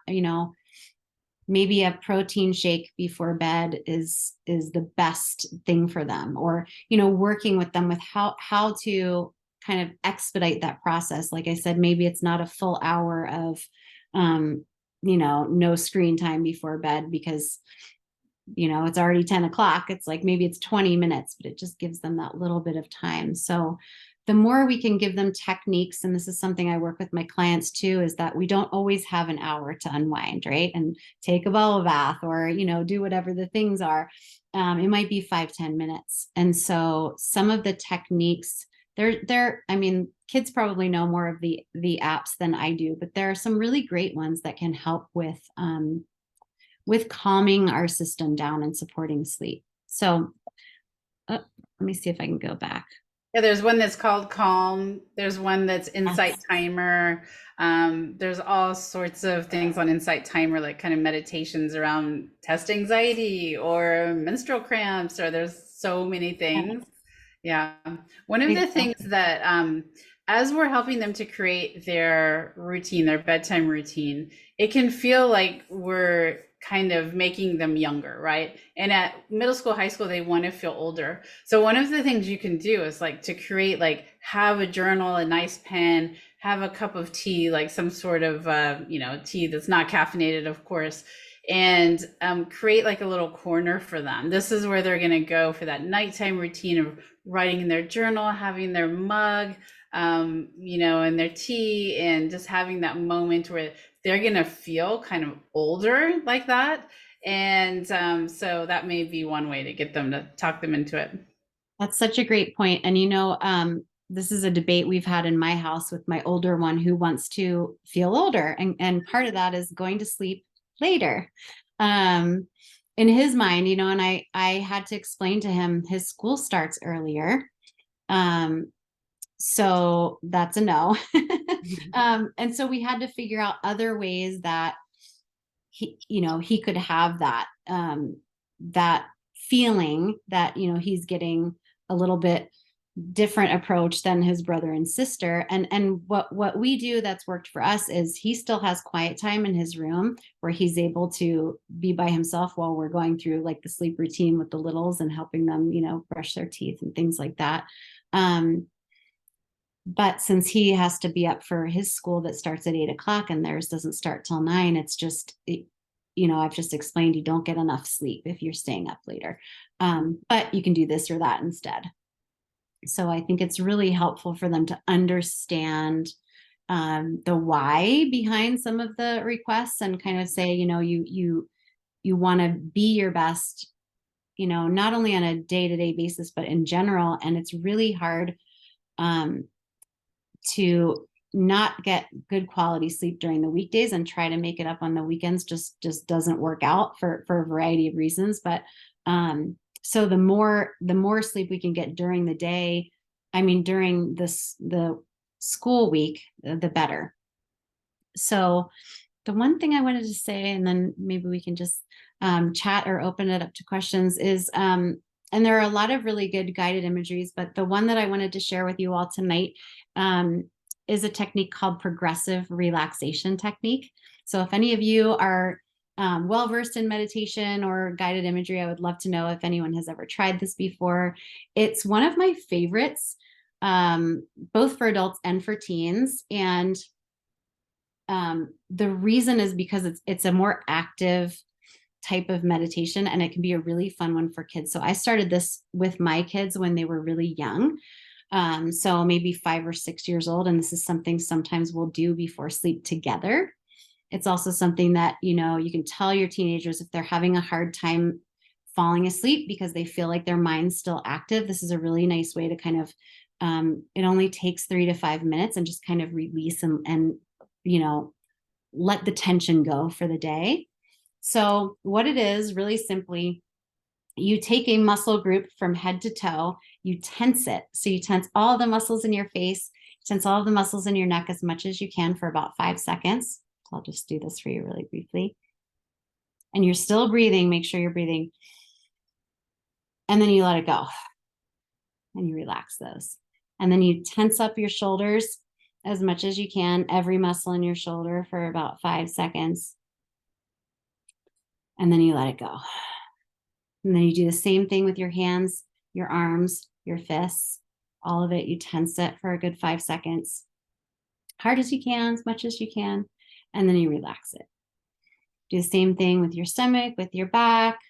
maybe a protein shake before bed is the best thing for them, or, working with them with how to kind of expedite that process. Like I said, maybe it's not a full hour of, no screen time before bed because it's already 10 o'clock. It's like maybe it's 20 minutes, but it just gives them that little bit of time. So the more we can give them techniques, and this is something I work with my clients too, is that we don't always have an hour to unwind, right? And take a bubble bath or, do whatever the things are. It might be 5-10 minutes. And so some of the techniques, I mean, kids probably know more of the apps than I do, but there are some really great ones that can help with calming our system down and supporting sleep. So let me see if I can go back. Yeah, there's one that's called Calm. There's one that's Insight Yes. Timer. There's all sorts of things on Insight Timer, like kind of meditations around test anxiety or menstrual cramps, or there's so many things. Yeah. One of the things that, as we're helping them to create their routine, their bedtime routine, it can feel like we're kind of making them younger, right? And at middle school, high school, they want to feel older. So one of the things you can do is like to create, like have a journal, a nice pen, have a cup of tea, like some sort of, tea that's not caffeinated, of course, and create like a little corner for them. This is where they're going to go for that nighttime routine of writing in their journal, having their mug, and their tea, and just having that moment where they're going to feel kind of older like that. And so that may be one way to get them to talk them into it. That's such a great point. And this is a debate we've had in my house with my older one who wants to feel older. And part of that is going to sleep later. In his mind, and I had to explain to him his school starts earlier. So that's a no. And so we had to figure out other ways that he could have that feeling that, he's getting a little bit different approach than his brother and sister. And what we do that's worked for us is he still has quiet time in his room where he's able to be by himself while we're going through like the sleep routine with the littles and helping them, brush their teeth and things like that. But since he has to be up for his school that starts at 8 o'clock and theirs doesn't start till 9, it's just, I've just explained you don't get enough sleep if you're staying up later. But you can do this or that instead. So I think it's really helpful for them to understand the why behind some of the requests and kind of say, you want to be your best, not only on a day-to-day basis, but in general. And it's really hard to not get good quality sleep during the weekdays and try to make it up on the weekends just doesn't work out for a variety of reasons. But so the more sleep we can get during the day, during the school week, the better. So the one thing I wanted to say, and then maybe we can just chat or open it up to questions, is and there are a lot of really good guided imageries, but the one that I wanted to share with you all tonight is a technique called progressive relaxation technique. So if any of you are well versed in meditation or guided imagery, I would love to know if anyone has ever tried this before. It's one of my favorites, both for adults and for teens. And the reason is because it's a more active type of meditation, and it can be a really fun one for kids. So I started this with my kids when they were really young. So maybe 5 or 6 years old. And this is something sometimes we'll do before sleep together. It's also something that, you know, you can tell your teenagers if they're having a hard time falling asleep because they feel like their mind's still active. This is a really nice way to kind of, it only takes 3 to 5 minutes, and just kind of release and, you know, let the tension go for the day. So what it is, really simply, you take a muscle group from head to toe, you tense it. So you tense all the muscles in your face, tense all of the muscles in your neck as much as you can for about 5 seconds. So I'll just do this for you really briefly. And you're still breathing. Make sure you're breathing. And then you let it go. And you relax those. And then you tense up your shoulders as much as you can, every muscle in your shoulder for about 5 seconds. And then you let it go. And then you do the same thing with your hands, your arms, your fists, all of it. You tense it for a good 5 seconds, hard as you can, as much as you can. And then you relax it. Do the same thing with your stomach, with your back,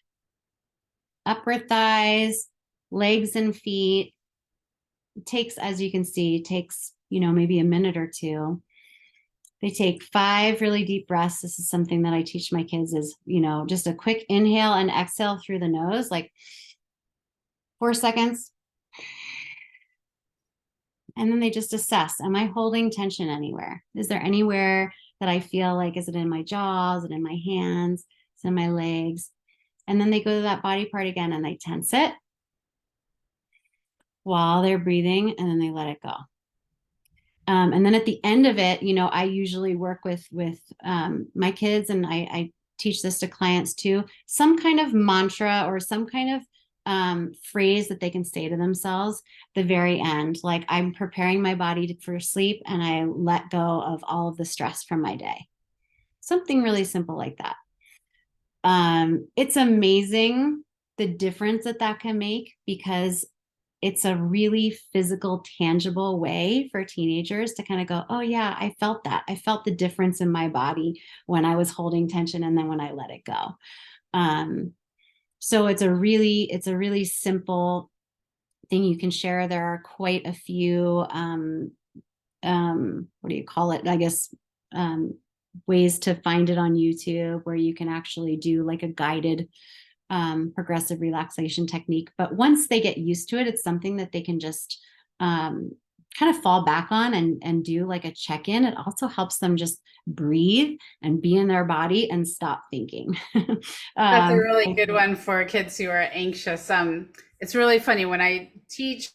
upper thighs, legs and feet. It takes, as you can see, it takes, you know, maybe a minute or two. They take 5 really deep breaths. This is something that I teach my kids is, you know, just a quick inhale and exhale through the nose, like 4 seconds. And then they just assess, am I holding tension anywhere? Is there anywhere that I feel like, is it in my jaws? Is it in my hands? Is it in my legs? And then they go to that body part again and they tense it while they're breathing, and then they let it go. And then at the end of it, you know, I usually work with my kids, and I teach this to clients too, some kind of mantra or some kind of phrase that they can say to themselves at the very end, like, I'm preparing my body for sleep and I let go of all of the stress from my day. Something really simple like that. It's amazing the difference that can make, because it's a really physical, tangible way for teenagers to kind of go, oh yeah, I felt that. I felt the difference in my body when I was holding tension and then when I let it go. So it's a really simple thing you can share. There are quite a few, what do you call it? I guess, ways to find it on YouTube where you can actually do like a guided progressive relaxation technique. But once they get used to it, it's something that they can just kind of fall back on and do like a check-in. It also helps them just breathe and be in their body and stop thinking. That's a really good one for kids who are anxious. It's really funny when I teach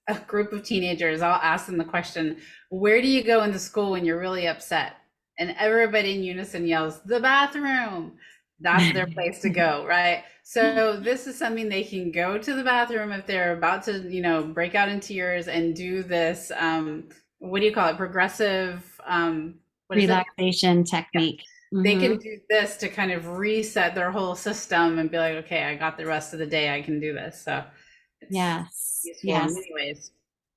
a group of teenagers, I'll ask them the question, where do you go into school when you're really upset? And everybody in unison yells, the bathroom. That's their place to go, right? So this is something they can go to the bathroom if they're about to, you know, break out in tears and do this, what do you call it? Progressive, relaxation technique. Yeah. They can do this to kind of reset their whole system and be like, okay, I got the rest of the day. I can do this. So it's useful in many ways.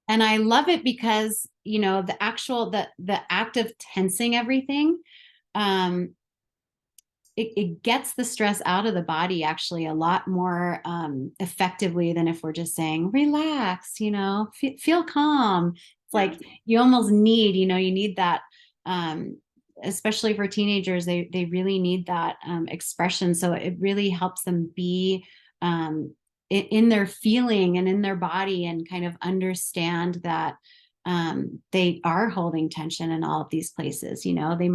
And I love it because, you know, the act of tensing everything, it gets the stress out of the body actually a lot more effectively than if we're just saying, relax, you know, feel calm. It's like you almost need, you know, you need that, especially for teenagers, they really need that expression. So it really helps them be in their feeling and in their body, and kind of understand that they are holding tension in all of these places. You know, they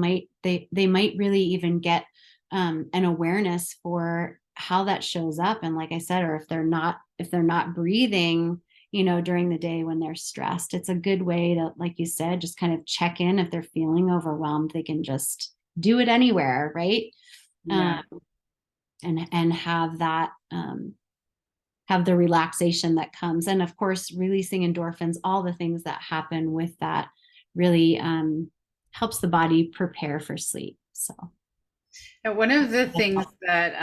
might really even get an awareness for how that shows up. And like I said, or if they're not breathing, you know, during the day when they're stressed, it's a good way to, like you said, just kind of check in. If they're feeling overwhelmed, they can just do it anywhere, right? Yeah. And have that, have the relaxation that comes. And of course, releasing endorphins, all the things that happen with that really helps the body prepare for sleep. So And one of the things that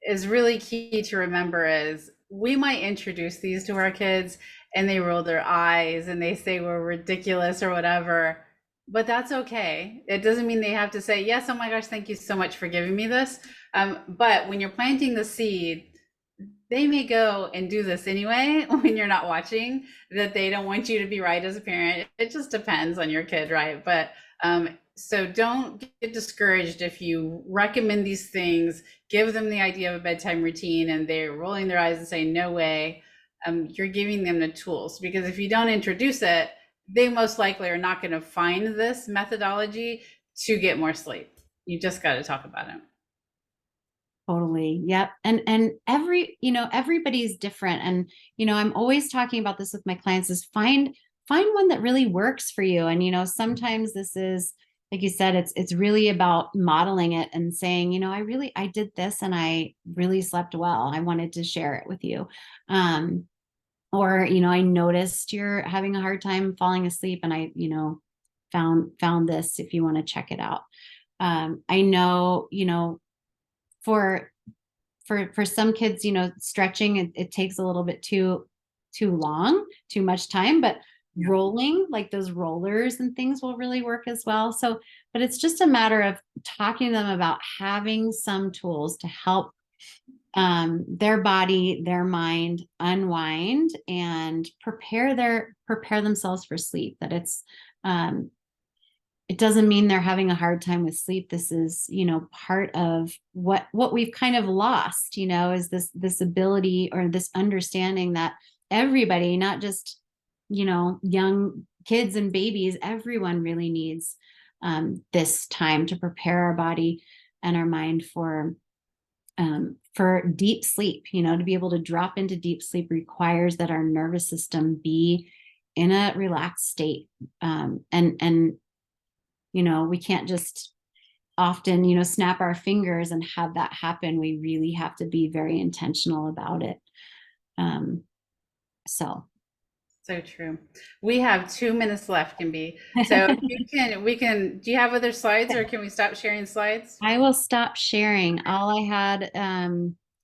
is really key to remember is we might introduce these to our kids and they roll their eyes and they say we're ridiculous or whatever, but that's okay. It doesn't mean they have to say, yes, oh my gosh, thank you so much for giving me this. But when you're planting the seed, they may go and do this anyway when you're not watching, that they don't want you to be right as a parent. It just depends on your kid, right? But so don't get discouraged if you recommend these things, give them the idea of a bedtime routine and they're rolling their eyes and saying, no way. You're giving them the tools, because if you don't introduce it, they most likely are not going to find this methodology to get more sleep. You just got to talk about it. totally. Yep. And everybody's different. And, I'm always talking about this with my clients is find one that really works for you. And, sometimes this is, like you said, it's really about modeling it and saying, I did this and I really slept well. I wanted to share it with you. Or, I noticed you're having a hard time falling asleep and I, found this if you want to check it out. I know, for some kids, stretching, it takes a little bit too long, too much time, but rolling, like those rollers and things, will really work as well. So, but it's just a matter of talking to them about having some tools to help their body, their mind unwind and prepare themselves for sleep. That it doesn't mean they're having a hard time with sleep. This is, part of what we've kind of lost, is this ability or this understanding that everybody, not just, young kids and babies, everyone really needs this time to prepare our body and our mind for deep sleep. To be able to drop into deep sleep requires that our nervous system be in a relaxed state. And we can't just often, snap our fingers and have that happen. We really have to be very intentional about it. So true. We have 2 minutes left, Kimby. So we can, do you have other slides or can we stop sharing slides? I will stop sharing. All I had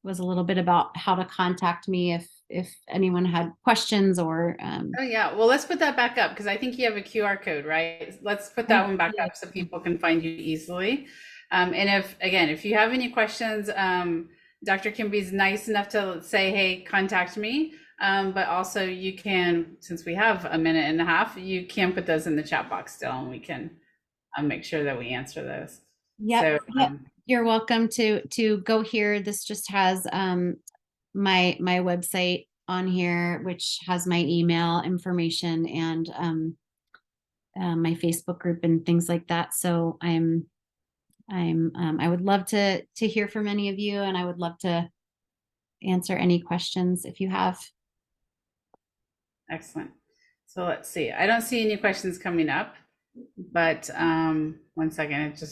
was a little bit about how to contact me if anyone had questions or Oh yeah, well, let's put that back up because I think you have a QR code, right? Let's put that one back up so people can find you easily. And if you have any questions, Dr. Kimby's nice enough to say, hey, contact me. But also you can, since we have a minute and a half, you can put those in the chat box still and we can make sure that we answer those. Yep. So, You're welcome to go here. This just has my website on here, which has my email information and my Facebook group and things like that. So I would love to hear from any of you, and I would love to answer any questions if you have. Excellent. So let's see. I don't see any questions coming up, but 1 second.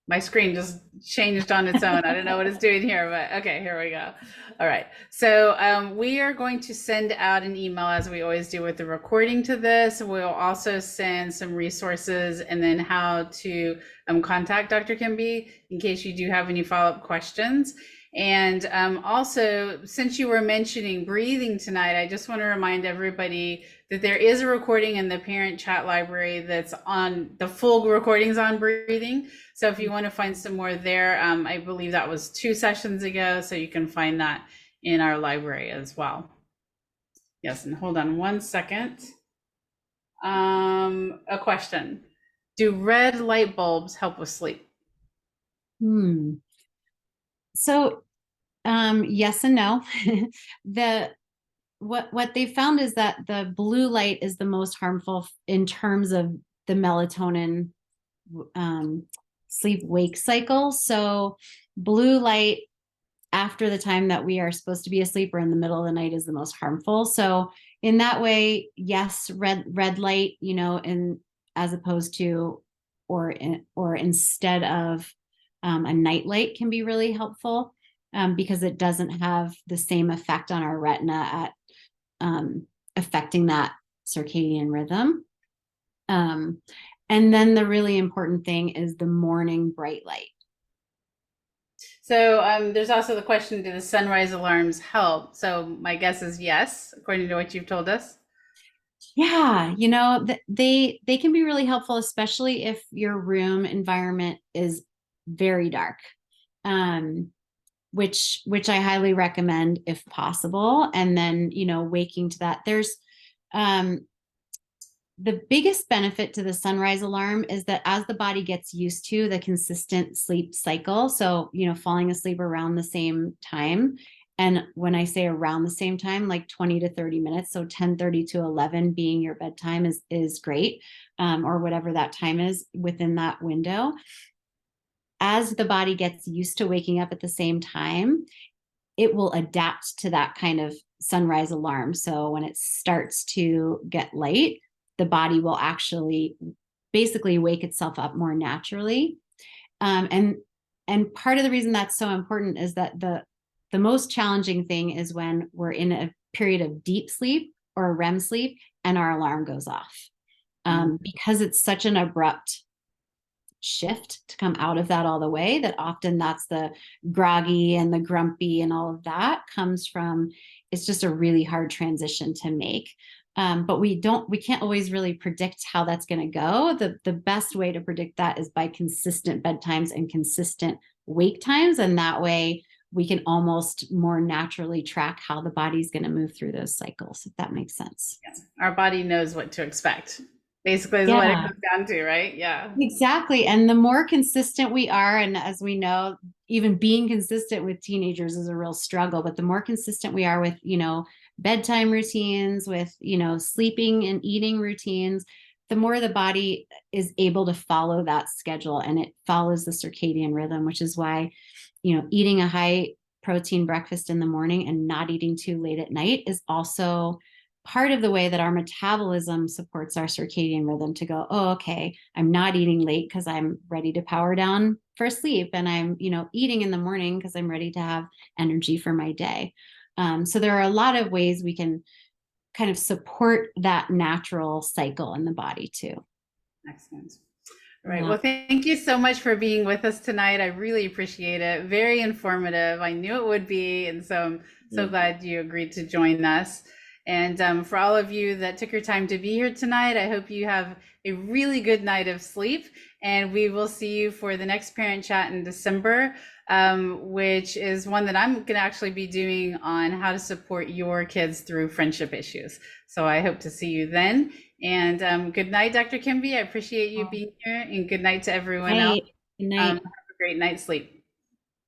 My screen just changed on its own. I don't know what it's doing here, but okay, here we go. All right. So we are going to send out an email as we always do with the recording to this. We'll also send some resources and then how to contact Dr. Kimby in case you do have any follow-up questions. And also, since you were mentioning breathing tonight, I just want to remind everybody that there is a recording in the parent chat library that's on, the full recordings on breathing. So if you want to find some more there, I believe that was 2 sessions ago. So you can find that in our library as well. Yes, and hold on 1 second. A question. Do red light bulbs help with sleep? So yes and no. What they found is that the blue light is the most harmful in terms of the melatonin sleep wake cycle. So blue light after the time that we are supposed to be asleep or in the middle of the night is the most harmful. So in that way, yes, red light, and as opposed to or instead of a night light can be really helpful. Because it doesn't have the same effect on our retina at affecting that circadian rhythm. Um, and then the really important thing is the morning bright light. So there's also the question, do the sunrise alarms help? So my guess is yes, according to what you've told us. Yeah, they can be really helpful, especially if your room environment is very dark. Um, which I highly recommend if possible. And then, waking to that. There's um the biggest benefit to the sunrise alarm is that as the body gets used to the consistent sleep cycle, so, falling asleep around the same time. And when I say around the same time, like 20 to 30 minutes, so 10:30 to 11 being your bedtime is great, or whatever that time is within that window. As the body gets used to waking up at the same time, it will adapt to that kind of sunrise alarm. So when it starts to get light, the body will actually basically wake itself up more naturally. And part of the reason that's so important is that the most challenging thing is when we're in a period of deep sleep or a REM sleep and our alarm goes off. Because it's such an abrupt shift to come out of that all the way, that often that's the groggy and the grumpy and all of that comes from. It's just a really hard transition to make. But we can't always really predict how that's going to go. The best way to predict that is by consistent bedtimes and consistent wake times, and that way we can almost more naturally track how the body's going to move through those cycles, if that makes sense. Yeah. Our body knows what to expect, basically, is what it Yeah. comes down to, right? Yeah. Exactly. And the more consistent we are, and as we know, even being consistent with teenagers is a real struggle, but the more consistent we are with, bedtime routines, with, sleeping and eating routines, the more the body is able to follow that schedule, and it follows the circadian rhythm, which is why, eating a high protein breakfast in the morning and not eating too late at night is also part of the way that our metabolism supports our circadian rhythm to go, oh, okay, I'm not eating late because I'm ready to power down for sleep. And I'm, eating in the morning because I'm ready to have energy for my day. So there are a lot of ways we can kind of support that natural cycle in the body too. Excellent. All right. Yeah. Well, thank you so much for being with us tonight. I really appreciate it. Very informative. I knew it would be. And so I'm so glad you agreed to join us. And for all of you that took your time to be here tonight, I hope you have a really good night of sleep. And we will see you for the next parent chat in December, which is one that I'm going to actually be doing on how to support your kids through friendship issues. So I hope to see you then. And good night, Dr. Kimby. I appreciate you being here, and good night to everyone else. Good Have night. a great night's sleep.